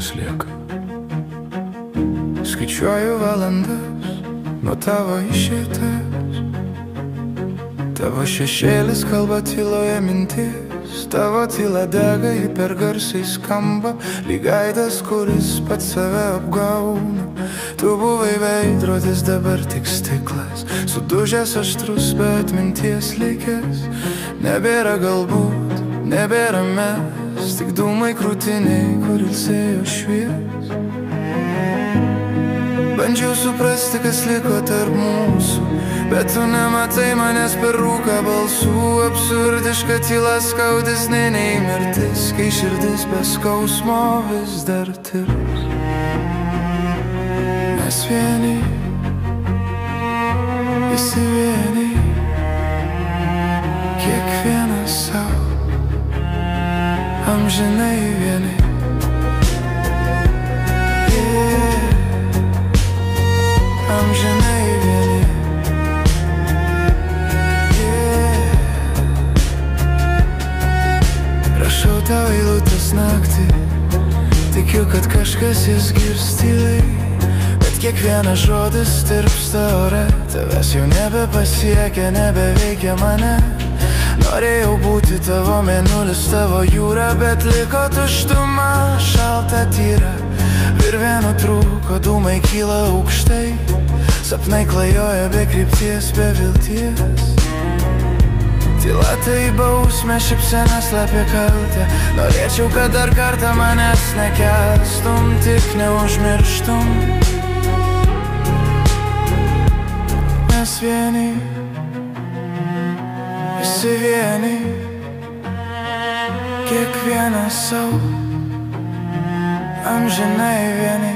vienas lieka. Skaičiuoju valandas nuo tavo išeities. Tavo šešėlis kalba tyloje mintis. Tavo tyla dega, ji per garsiai skamba, lyg aidas, kuris pats save apgauna. Tu buvai veidrodis, dabar tik stiklas, sudužęs aštrus, bet minties likęs. Nebėra galbūt, nebėra mes, tik dūmai krūtiniai, kur ilsėjo švies. Bandžiau suprasti, kas liko tarp mūsų, bet tu nematai manęs per rūką balsų. Absurdiška tyla skaudesnė nei mirtis, kai širdis be skausmo vis dar tirps. Mes vieni, visi vieni, kiekvienas savo, amžinai vieni. Amžinai vieni. Rašau tau eilutes naktį, tikiu, kad kažkas jas girs tyliai, bet kiekvienas žodis tirpsta ore. Tavęs jau nebepasiekia, nebeveikia mane. Norėjau būti tavo mėnulis, tavo jūra, bet liko tuštuma, šalta tyra. Virvė nutrūko, dūmai kyla aukštai, sapnai klajoja be krypties, be vilties. Tyla tai bausmė, šypsena slepia kaltę. Norėčiau, kad dar kartą manęs nekęstum, tik neužmirštum. Mes vieni, visi vieni, kiekvienas savo, amžinai vieni.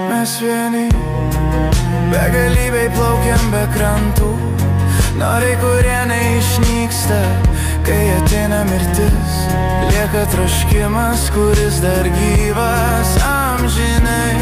Mes vieni, begalybėj plaukiam be krantų, norai, kurie neišnyksta, kai ateina mirtis. Lieka troškimas, kuris dar gyvas amžinai.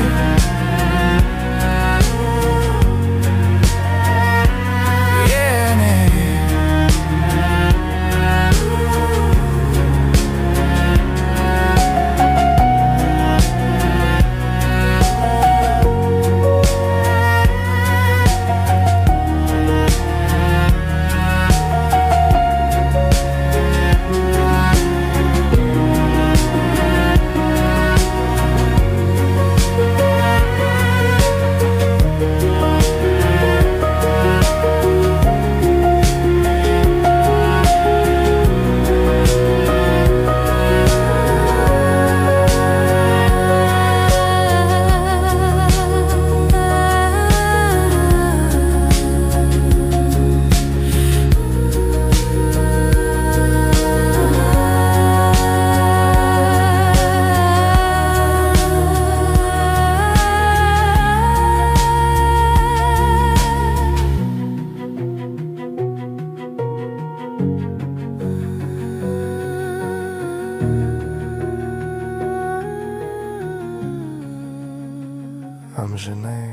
Amžinai